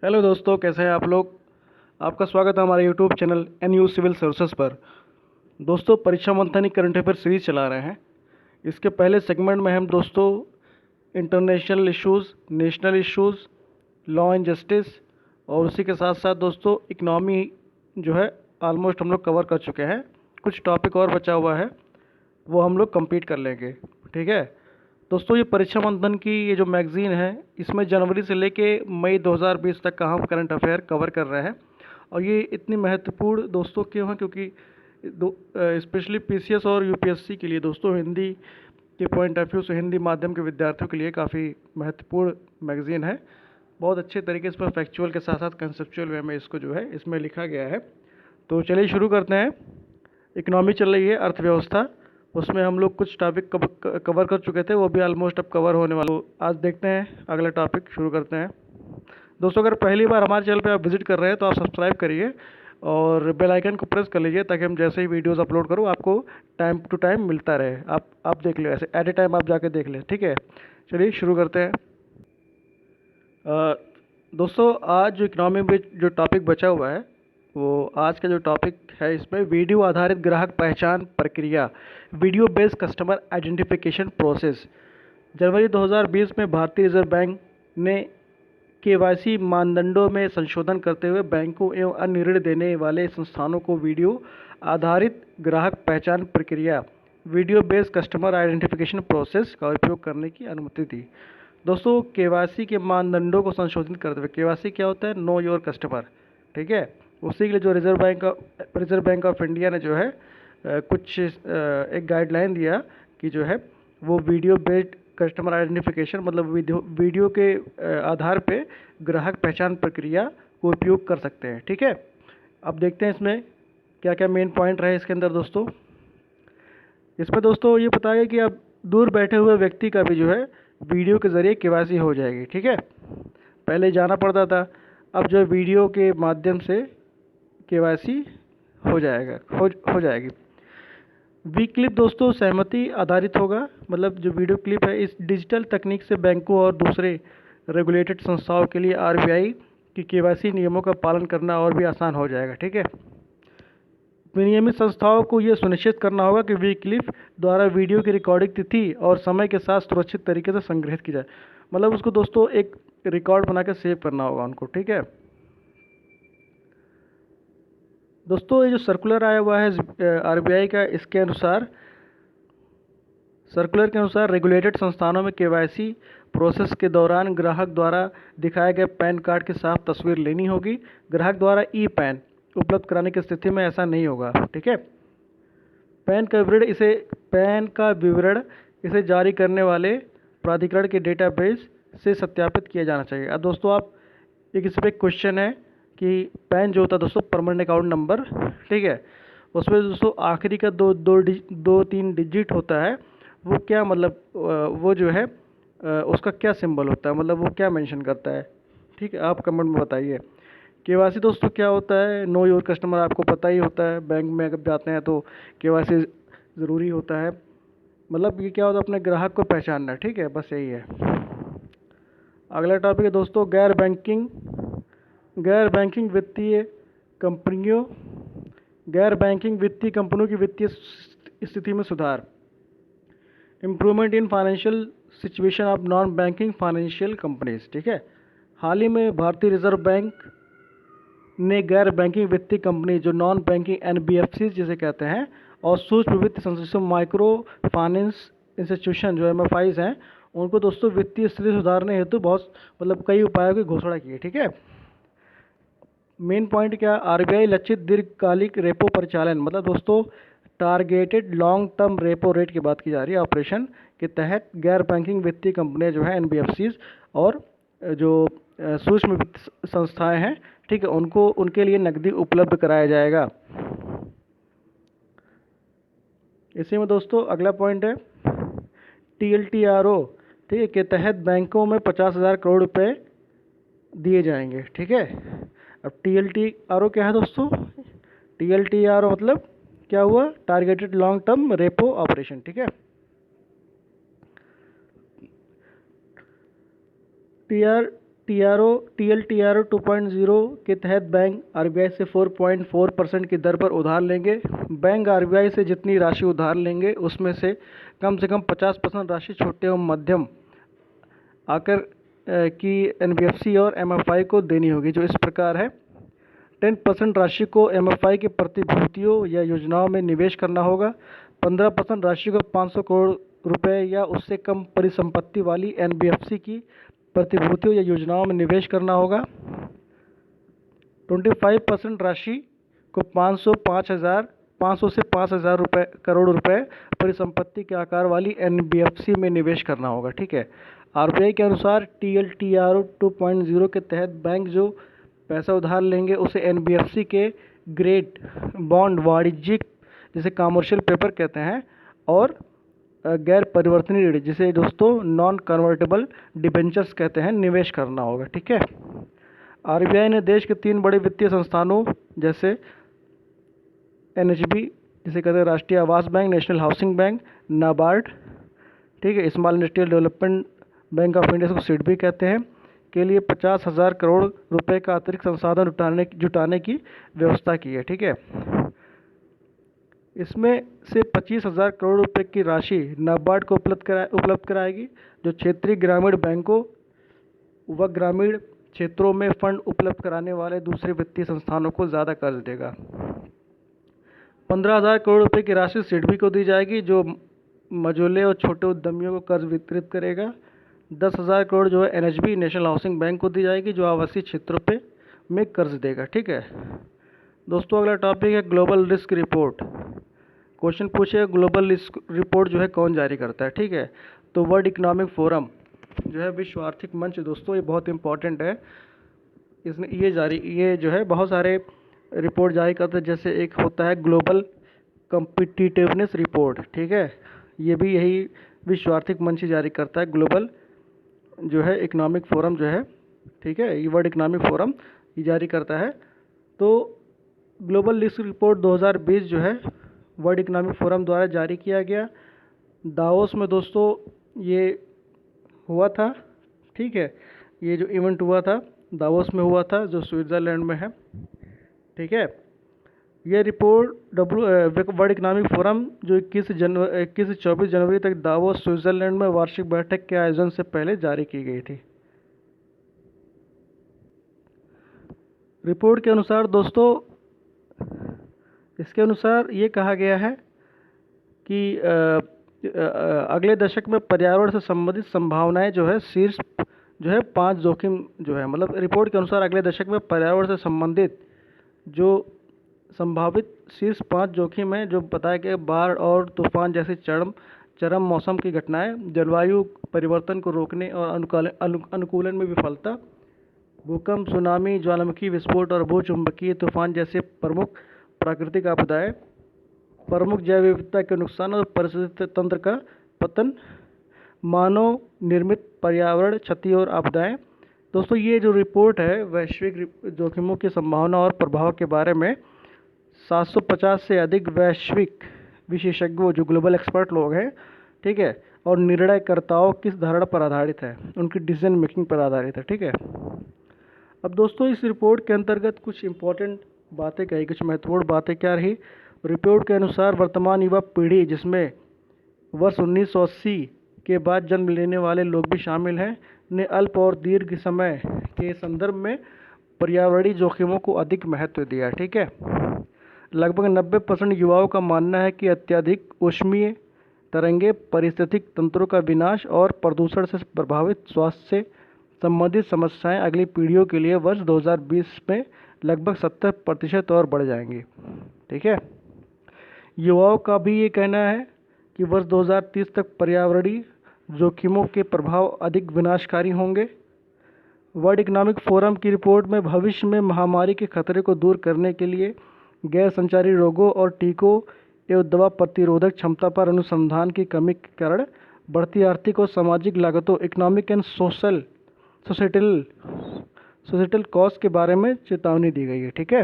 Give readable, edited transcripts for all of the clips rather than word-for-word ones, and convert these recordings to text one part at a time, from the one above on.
Hello दोस्तों, कैसे हैं आप लोग। आपका स्वागत है हमारे YouTube channel NU civil services पर। दोस्तों, परीक्षा मंथन करंट अफेयर सीरीज चला रहे हैं। इसके पहले सेगमेंट में हम दोस्तों international issues, national issues, law and justice और उसी के साथ साथ दोस्तों इकनॉमी जो है ऑलमोस्ट हम लोग कवर कर चुके हैं। कुछ टॉपिक और बचा हुआ है, वो हम लोग कंप्लीट कर लेंगे। ठीक है दोस्तों, ये परीक्षा मंथन की ये जो मैगज़ीन है, इसमें जनवरी से लेके मई 2020 तक का हम करंट अफेयर कवर कर रहे हैं। और ये इतनी महत्वपूर्ण दोस्तों क्यों है, क्योंकि स्पेशली PCS और UPSC के लिए दोस्तों हिंदी के पॉइंट ऑफ व्यू से, हिंदी माध्यम के विद्यार्थियों के लिए काफ़ी महत्वपूर्ण मैगज़ीन है। बहुत अच्छे तरीके से फैक्चुअल के साथ साथ कंसेप्चुअल वे में इसको जो है इसमें लिखा गया है। तो चलिए शुरू करते हैं। इकनॉमी चल रही है, अर्थव्यवस्था, उसमें हम लोग कुछ टॉपिक कवर कर चुके थे, वो भी ऑलमोस्ट अब कवर होने वाला। तो आज देखते हैं अगला टॉपिक शुरू करते हैं। दोस्तों, अगर पहली बार हमारे चैनल पे आप विजिट कर रहे हैं तो आप सब्सक्राइब करिए और बेल आइकन को प्रेस कर लीजिए, ताकि हम जैसे ही वीडियोस अपलोड करूँ आपको टाइम टू टाइम मिलता रहे। आप देख लो, ऐसे एट ए टाइम आप जाके देख लें। ठीक है, चलिए शुरू करते हैं। दोस्तों, आज जो इकनॉमी में जो टॉपिक बचा हुआ है, वो आज का जो टॉपिक है, इसमें वीडियो आधारित ग्राहक पहचान प्रक्रिया, video based customer identification process. जनवरी 2020 में भारतीय रिजर्व बैंक ने KYC मानदंडों में संशोधन करते हुए बैंकों एवं अन्य ऋण देने वाले संस्थानों को वीडियो आधारित ग्राहक पहचान प्रक्रिया, video based customer identification process का उपयोग करने की अनुमति दी। दोस्तों, KYC के मानदंडों को संशोधित करते हुए, KYC क्या होता है, नो योर कस्टमर। ठीक है, उसी के लिए जो रिजर्व बैंक ऑफ इंडिया ने जो है कुछ एक गाइडलाइन दिया कि जो है वो वीडियो बेस्ड कस्टमर आइडेंटिफिकेशन, मतलब वीडियो के आधार पे ग्राहक पहचान प्रक्रिया को उपयोग कर सकते हैं। ठीक है, अब देखते हैं इसमें क्या क्या मेन पॉइंट रहे इसके अंदर। दोस्तों, इसमें दोस्तों ये बताया कि अब दूर बैठे हुए व्यक्ति का भी जो है वीडियो के ज़रिए KYC हो जाएगी। ठीक है, पहले जाना पड़ता था, अब जो वीडियो के माध्यम से KYC हो जाएगी। वी क्लिप दोस्तों सहमति आधारित होगा, मतलब जो वीडियो क्लिप है, इस डिजिटल तकनीक से बैंकों और दूसरे रेगुलेटेड संस्थाओं के लिए RBI की KYC नियमों का पालन करना और भी आसान हो जाएगा। ठीक है, विनियमित संस्थाओं को यह सुनिश्चित करना होगा कि वी क्लिप द्वारा वीडियो की रिकॉर्डिंग तिथि और समय के साथ सुरक्षित तरीके से संग्रहित की जाए, मतलब उसको दोस्तों एक रिकॉर्ड बना के सेव करना होगा उनको। ठीक है दोस्तों, ये जो सर्कुलर आया हुआ है RBI का, इसके अनुसार, सर्कुलर के अनुसार रेगुलेटेड संस्थानों में KYC प्रोसेस के दौरान ग्राहक द्वारा दिखाए गए पैन कार्ड की साफ तस्वीर लेनी होगी। ग्राहक द्वारा पैन उपलब्ध कराने की स्थिति में ऐसा नहीं होगा। ठीक है, पैन का विवरण इसे जारी करने वाले प्राधिकरण के डेटाबेस से सत्यापित किया जाना चाहिए। अब दोस्तों, आप इस पर क्वेश्चन है कि पैन जो होता है दोस्तों, परमानेंट अकाउंट नंबर, ठीक है, उसमें दोस्तों आखिरी का दो तीन डिजिट होता है, वो क्या मतलब वो जो है उसका क्या सिंबल होता है, मतलब वो क्या मेंशन करता है। ठीक है, आप कमेंट में बताइए। KYC दोस्तों क्या होता है, नो योर कस्टमर, आपको पता ही होता है, बैंक में अगर जाते हैं तो KYC ज़रूरी होता है, मतलब ये क्या होता है, अपने ग्राहक को पहचानना। ठीक है, बस यही है। अगला टॉपिक है दोस्तों गैर बैंकिंग वित्तीय कंपनियों की वित्तीय स्थिति में सुधार, improvement in financial situation of non banking financial companies. ठीक है, हाल ही में भारतीय रिजर्व बैंक ने गैर बैंकिंग वित्तीय कंपनी, जो नॉन बैंकिंग NBFC जिसे कहते हैं, और सूक्ष्म वित्त संस्थान, माइक्रो फाइनेंस इंस्टीट्यूशन जो MFIs हैं, उनको दोस्तों वित्तीय स्थिति सुधारने हेतु बहुत मतलब कई उपायों की घोषणा की है। ठीक है, मेन पॉइंट क्या, RBI लक्षित दीर्घकालिक रेपो परिचालन, मतलब दोस्तों targeted long term repo rate की बात की जा रही है, ऑपरेशन के तहत गैर बैंकिंग वित्तीय कंपनियां जो है NBFCs और जो सूक्ष्म वित्त संस्थाएं हैं, ठीक है, उनके लिए नकदी उपलब्ध कराया जाएगा। इसी में दोस्तों अगला पॉइंट है TLTRO, ठीक है, के तहत बैंकों में 50,000 करोड़ रुपए दिए जाएंगे। ठीक है, अब TLTRO क्या है दोस्तों, TLTRO मतलब क्या हुआ, targeted long term repo operation. ठीक है, TLTRO 2.0 के तहत बैंक आरबीआई से 4.4% की दर पर उधार लेंगे। बैंक आरबीआई से जितनी राशि उधार लेंगे उसमें से कम 50% राशि छोटे और मध्यम आकर की एनबीएफसी और एमएफआई को देनी होगी, जो इस प्रकार है। 10% राशि को एमएफआई की प्रतिभूतियों या योजनाओं में निवेश करना होगा। 15% राशि को 500 करोड़ रुपए या उससे कम परिसंपत्ति वाली एनबीएफसी की प्रतिभूतियों या योजनाओं में निवेश करना होगा। 25% राशि को 500 से 5,000 करोड़ रुपए परिसंपत्ति के आकार वाली एनबीएफसी में निवेश करना होगा। ठीक है। आरबीआई के अनुसार TLTRO 2.0 के तहत बैंक जो पैसा उधार लेंगे उसे एनबीएफसी के ग्रेड बॉन्ड, वाणिज्यिक जिसे कमर्शियल पेपर कहते हैं, और गैर परिवर्तनीय ऋण जिसे दोस्तों नॉन कन्वर्टेबल डिबेंचर्स कहते हैं, निवेश करना होगा। ठीक है। आरबीआई ने देश के 3 बड़े वित्तीय संस्थानों जैसे एनएचबी जिसे कहते हैं राष्ट्रीय आवास bank, national housing bank, NABARD, ठीक है, small industrial development bank of India को सिडबी कहते हैं, के लिए 50,000 करोड़ रुपए का अतिरिक्त संसाधन जुटाने की व्यवस्था की है। ठीक है। इसमें से 25,000 करोड़ रुपए की राशि नाबार्ड को उपलब्ध कराएगी, जो क्षेत्रीय ग्रामीण बैंकों व ग्रामीण क्षेत्रों में फंड उपलब्ध कराने वाले दूसरे वित्तीय संस्थानों को ज़्यादा कर्ज देगा। 15,000 करोड़ रुपए की राशि सिडबी को दी जाएगी, जो मझोले और छोटे उद्यमियों को कर्ज वितरित करेगा। 10,000 करोड़ जो है एनएचबी, नेशनल हाउसिंग बैंक को दी जाएगी, जो आवासीय क्षेत्रों पे में कर्ज देगा। ठीक है दोस्तों, अगला टॉपिक है ग्लोबल रिस्क रिपोर्ट। क्वेश्चन पूछे ग्लोबल रिस्क रिपोर्ट जो है कौन जारी करता है। ठीक है, तो वर्ल्ड इकोनॉमिक फोरम जो है विश्व आर्थिक मंच, दोस्तों ये बहुत इंपॉर्टेंट है। इसने ये जो है बहुत सारे रिपोर्ट जारी करता है, जैसे एक होता है ग्लोबल कम्पिटिटिवनेस रिपोर्ट। ठीक है, ये भी यही विश्व आर्थिक मंच ही जारी करता है। ग्लोबल जो है इकोनॉमिक फोरम जो है, ठीक है, ये वर्ल्ड इकोनॉमिक फोरम ये जारी करता है। तो ग्लोबल रिस्क रिपोर्ट 2020 जो है वर्ल्ड इकोनॉमिक फोरम द्वारा जारी किया गया। दावोस में दोस्तों ये हुआ था। ठीक है, ये जो इवेंट हुआ था दावोस में हुआ था, जो स्विट्ज़रलैंड में है। ठीक है, ये रिपोर्ट वर्ल्ड इकोनॉमिक फोरम जो 21 से 24 जनवरी तक दावोस स्विट्ज़रलैंड में वार्षिक बैठक के आयोजन से पहले जारी की गई थी। रिपोर्ट के अनुसार दोस्तों, इसके अनुसार ये कहा गया है कि अगले दशक में पर्यावरण से संबंधित संभावनाएं जो है शीर्ष जो है 5 जोखिम जो है, मतलब रिपोर्ट के अनुसार अगले दशक में पर्यावरण से संबंधित जो संभावित शीर्ष 5 जोखिम हैं, जो बताया गया बाढ़ और तूफान जैसी चरम मौसम की घटनाएं, जलवायु परिवर्तन को रोकने और अनुकूलन में विफलता, भूकंप, सुनामी, ज्वालामुखी विस्फोट और भूचुंबकीय तूफान जैसे प्रमुख प्राकृतिक आपदाएं, प्रमुख जैव विविधता के नुकसान और परिस्थिति तंत्र का पतन, मानव निर्मित पर्यावरण क्षति और आपदाएं। दोस्तों ये जो रिपोर्ट है वैश्विक जोखिमों की संभावना और प्रभाव के बारे में 750 से अधिक वैश्विक विशेषज्ञों जो ग्लोबल एक्सपर्ट लोग हैं, ठीक है, और निर्णयकर्ताओं किस धारणा पर आधारित है, उनकी डिसीजन मेकिंग पर आधारित है। ठीक है, अब दोस्तों इस रिपोर्ट के अंतर्गत कुछ इंपॉर्टेंट बातें कही, कुछ महत्वपूर्ण बातें क्या रही। रिपोर्ट के अनुसार वर्तमान युवा पीढ़ी, जिसमें वर्ष 1980 के बाद जन्म लेने वाले लोग भी शामिल हैं, ने अल्प और दीर्घ समय के संदर्भ में पर्यावरणीय जोखिमों को अधिक महत्व दिया। ठीक है, लगभग 90% युवाओं का मानना है कि अत्यधिक ऊष्मीय तरंगे, पारिस्थितिक तंत्रों का विनाश और प्रदूषण से प्रभावित स्वास्थ्य से संबंधित समस्याएं अगली पीढ़ियों के लिए वर्ष 2020 में लगभग 70% और बढ़ जाएंगी। ठीक है, युवाओं का भी ये कहना है कि वर्ष 2030 तक पर्यावरणीय जोखिमों के प्रभाव अधिक विनाशकारी होंगे। वर्ल्ड इकोनॉमिक फोरम की रिपोर्ट में भविष्य में महामारी के खतरे को दूर करने के लिए गैर संचारी रोगों और टीकों एवं दवा प्रतिरोधक क्षमता पर अनुसंधान की कमी के कारण बढ़ती आर्थिक और सामाजिक लागतों, इकोनॉमिक एंड सोसाइटल कॉस्ट के बारे में चेतावनी दी गई है। ठीक है,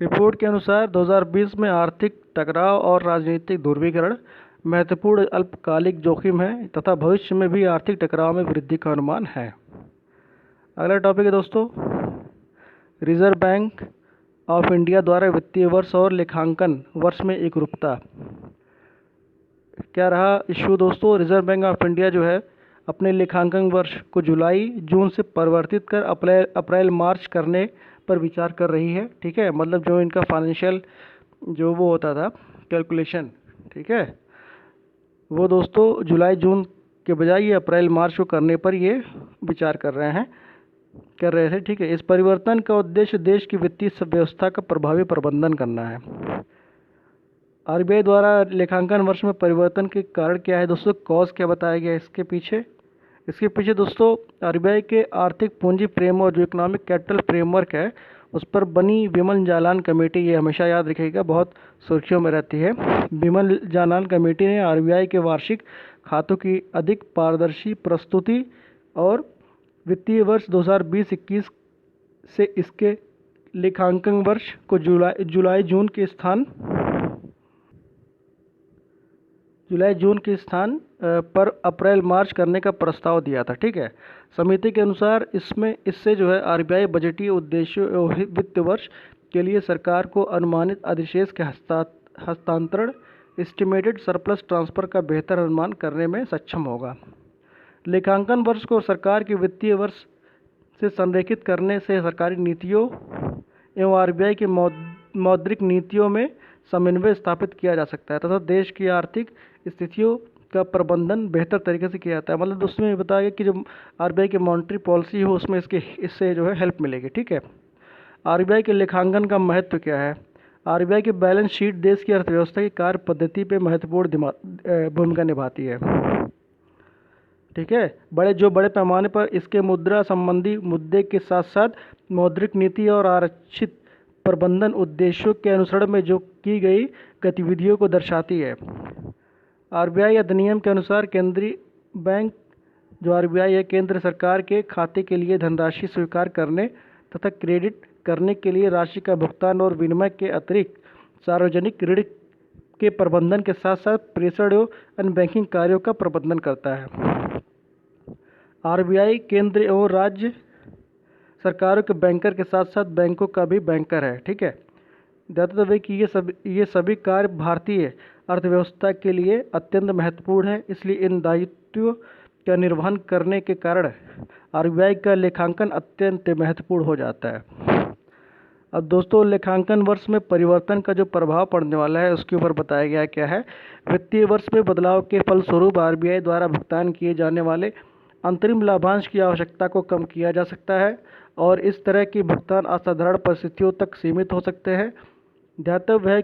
रिपोर्ट के अनुसार 2020 में आर्थिक टकराव और राजनीतिक ध्रुवीकरण महत्वपूर्ण अल्पकालिक जोखिम है तथा भविष्य में भी आर्थिक टकराव में वृद्धि का अनुमान है। अगला टॉपिक है दोस्तों, रिजर्व बैंक ऑफ इंडिया द्वारा वित्तीय वर्ष और लेखांकन वर्ष में एकरूपता। क्या रहा इशू दोस्तों? रिजर्व बैंक ऑफ इंडिया जो है अपने लेखांकन वर्ष को जुलाई जून से परिवर्तित कर अप्रैल मार्च करने पर विचार कर रही है। ठीक है, मतलब जो इनका फाइनेंशियल जो वो होता था कैलकुलेशन, ठीक है, वो दोस्तों जुलाई जून के बजाय ये अप्रैल मार्च को करने पर ये विचार कर रहे थे। ठीक है, इस परिवर्तन का उद्देश्य देश की वित्तीय व्यवस्था का प्रभावी प्रबंधन करना है। आरबीआई द्वारा लेखांकन वर्ष में परिवर्तन के कारण क्या है दोस्तों? कॉज क्या बताया गया इसके पीछे दोस्तों आरबीआई के आर्थिक पूंजी फ्रेमवर्क जो इकोनॉमिक कैपिटल फ्रेमवर्क है उस पर बनी विमल जालान कमेटी, ये हमेशा याद रखिएगा, बहुत सुर्खियों में रहती है। विमल जालान कमेटी ने आरबीआई के वार्षिक खातों की अधिक पारदर्शी प्रस्तुति और वित्तीय वर्ष 2020-21 से इसके लेखांकन वर्ष को जुलाई जून के स्थान पर अप्रैल मार्च करने का प्रस्ताव दिया था। ठीक है, समिति के अनुसार इससे जो है आरबीआई बजटीय उद्देश्यों वित्त वर्ष के लिए सरकार को अनुमानित अधिशेष के हस्तांतरण एस्टिमेटेड सरप्लस ट्रांसफर का बेहतर अनुमान करने में सक्षम होगा। लेखांकन वर्ष को सरकार के वित्तीय वर्ष से संरेखित करने से सरकारी नीतियों एवं आरबीआई की मौद्रिक नीतियों में समन्वय स्थापित किया जा सकता है तथा देश की आर्थिक स्थितियों का प्रबंधन बेहतर तरीके से किया जाता है। मतलब दोस्तों ये बताया गया कि जो आरबीआई की मॉनेटरी पॉलिसी हो उसमें इससे जो है हेल्प मिलेगी। ठीक है, आरबीआई के लेखांकन का महत्व क्या है? आरबीआई की बैलेंस शीट देश की अर्थव्यवस्था की कार्य पद्धति पे महत्वपूर्ण भूमिका निभाती है। ठीक है, बड़े पैमाने पर इसके मुद्रा संबंधी मुद्दे के साथ साथ मौद्रिक नीति और आरक्षित प्रबंधन उद्देश्यों के अनुसरण में जो की गई गतिविधियों को दर्शाती है। आरबीआई अधिनियम के अनुसार केंद्रीय बैंक जो आरबीआई है केंद्र सरकार के खाते के लिए धनराशि स्वीकार करने तथा क्रेडिट करने के लिए राशि का भुगतान और विनिमय के अतिरिक्त सार्वजनिक ऋण के प्रबंधन के साथ साथ प्रेषण एवं अन्य बैंकिंग कार्यों का प्रबंधन करता है। आरबीआई केंद्र एवं राज्य सरकारों के बैंकर के साथ साथ बैंकों का भी बैंकर है। ठीक है, दायित्व है कि ये सभी कार्य भारतीय अर्थव्यवस्था के लिए अत्यंत महत्वपूर्ण है, इसलिए इन दायित्वों का निर्वहन करने के कारण आरबीआई का लेखांकन अत्यंत महत्वपूर्ण हो जाता है। अब दोस्तों लेखांकन वर्ष में परिवर्तन का जो प्रभाव पड़ने वाला है उसके ऊपर बताया गया क्या है। वित्तीय वर्ष में बदलाव के फलस्वरूप आरबीआई द्वारा भुगतान किए जाने वाले अंतरिम लाभांश की आवश्यकता को कम किया जा सकता है और इस तरह की भुगतान असाधारण परिस्थितियों तक सीमित हो सकते हैं। ध्यातव्य है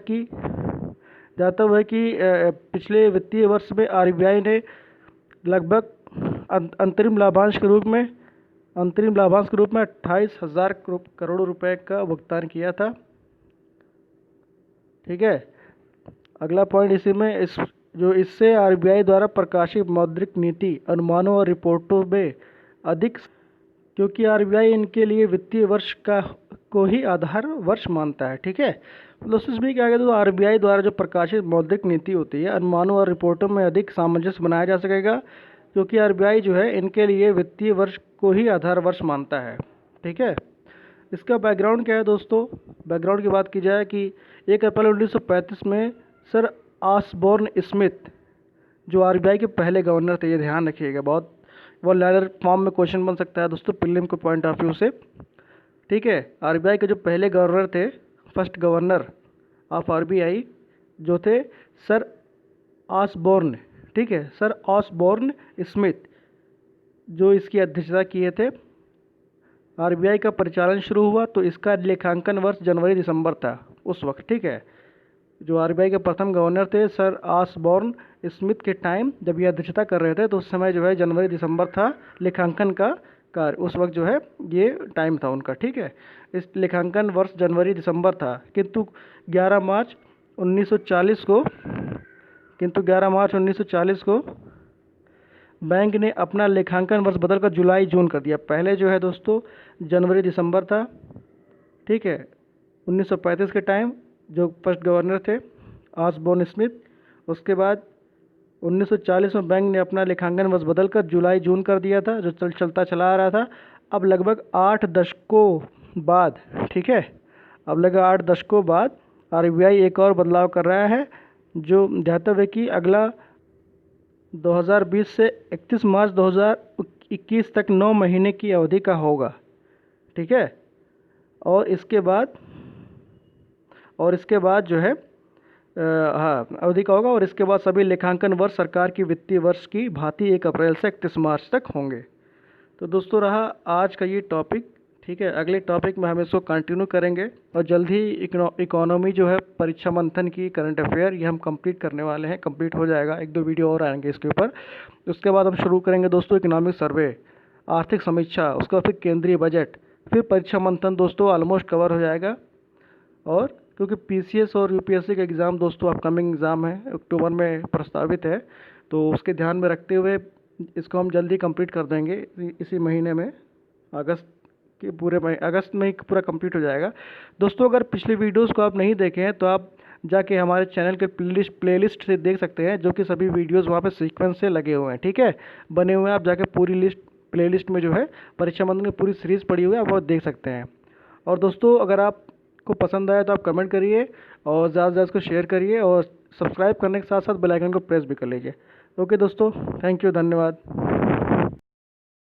कि पिछले वित्तीय वर्ष में आरबीआई ने लगभग अंतरिम लाभांश के रूप में 28,000 करोड़ रुपए का भुगतान किया था। ठीक है, अगला पॉइंट इससे आरबीआई द्वारा प्रकाशित मौद्रिक नीति अनुमानों और रिपोर्टों में अधिक, क्योंकि आरबीआई इनके लिए वित्तीय वर्ष को ही आधार वर्ष मानता है। ठीक है, दोस्तों इसमें क्या है तो आरबीआई द्वारा जो प्रकाशित मौद्रिक नीति होती है अनुमानों और रिपोर्टों में अधिक सामंजस्य बनाया जा सकेगा, क्योंकि आरबीआई जो है इनके लिए वित्तीय वर्ष को ही आधार वर्ष मानता है। ठीक है, इसका बैकग्राउंड क्या है दोस्तों? बैकग्राउंड की बात की जाए कि 1 अप्रैल 1935 में सर ऑसबोर्न स्मिथ जो आरबीआई के पहले गवर्नर थे, ये ध्यान रखिएगा, बहुत वो लैडर फॉर्म में क्वेश्चन बन सकता है दोस्तों प्रीलिम के पॉइंट ऑफ व्यू से। ठीक है, आरबीआई के जो पहले गवर्नर थे, फर्स्ट गवर्नर ऑफ आरबीआई जो थे सर ऑसबोर्न, ठीक है, सर ऑसबोर्न स्मिथ, जो इसकी अध्यक्षता किए थे। आरबीआई का परिचालन शुरू हुआ तो इसका लेखांकन वर्ष जनवरी दिसंबर था उस वक्त। ठीक है, जो आरबीआई के प्रथम गवर्नर थे सर ऑसबोर्न स्मिथ के टाइम जब ये अध्यक्षता कर रहे थे तो उस समय जो है जनवरी दिसंबर था लेखांकन का कार्य, उस वक्त जो है ये टाइम था उनका। ठीक है, इस लेखांकन वर्ष जनवरी दिसंबर था, किंतु 11 मार्च 1940 को बैंक ने अपना लेखांकन वर्ष बदलकर जुलाई जून कर दिया। पहले जो है दोस्तों जनवरी दिसंबर था। ठीक है, 1935 के टाइम जो फर्स्ट गवर्नर थे ऑसबोर्न स्मिथ, उसके बाद 1940 में बैंक ने अपना लेखांकन वर्ष बदलकर जुलाई जून कर दिया था, जो चलता चला आ रहा था। अब लगभग 8 दशकों बाद, ठीक है, अब लगभग 8 दशकों बाद आरबीआई एक और बदलाव कर रहा है, जो ध्यातव्य कि अगला 2020 से 31 मार्च 2021 तक 9 महीने की अवधि का होगा, ठीक है। और इसके बाद जो है हाँ, अवधि का होगा। और इसके बाद सभी लेखांकन वर्ष सरकार की वित्तीय वर्ष की भांति 1 अप्रैल से 31 मार्च तक होंगे। तो दोस्तों रहा आज का ये टॉपिक, ठीक है। अगले टॉपिक में हम इसको कंटिन्यू करेंगे और जल्द ही इकोनॉमी जो है, परीक्षा मंथन की करंट अफेयर, ये हम कंप्लीट करने वाले हैं। कंप्लीट हो जाएगा, 1-2 वीडियो और आएंगे इसके ऊपर। उसके बाद हम शुरू करेंगे दोस्तों इकोनॉमिक सर्वे, आर्थिक समीक्षा, उसके बाद फिर केंद्रीय बजट, फिर परीक्षा मंथन दोस्तों ऑलमोस्ट कवर हो जाएगा। और क्योंकि पीसीएस और यूपीएससी का एग्ज़ाम दोस्तों अपकमिंग एग्ज़ाम है, अक्टूबर में प्रस्तावित है, तो उसके ध्यान में रखते हुए इसको हम जल्दी कंप्लीट कर देंगे इसी महीने में। अगस्त में ही पूरा कंप्लीट हो जाएगा। दोस्तों अगर पिछले वीडियोस को आप नहीं देखे हैं तो आप जाके हमारे चैनल के प्लेलिस्ट से देख सकते हैं, जो कि सभी वीडियोस वहाँ पे सीक्वेंस से लगे हुए हैं, ठीक है, बने हुए हैं। आप जाके पूरी प्लेलिस्ट में जो है परीक्षा मंथन की पूरी सीरीज़ पड़ी हुई है, आप वो देख सकते हैं। और दोस्तों अगर आपको पसंद आया तो आप कमेंट करिए और ज़्यादा से ज़्यादा इसको शेयर करिए और सब्सक्राइब करने के साथ साथ बेल आइकन को प्रेस भी कर लीजिए। ओके दोस्तों, थैंक यू, धन्यवाद।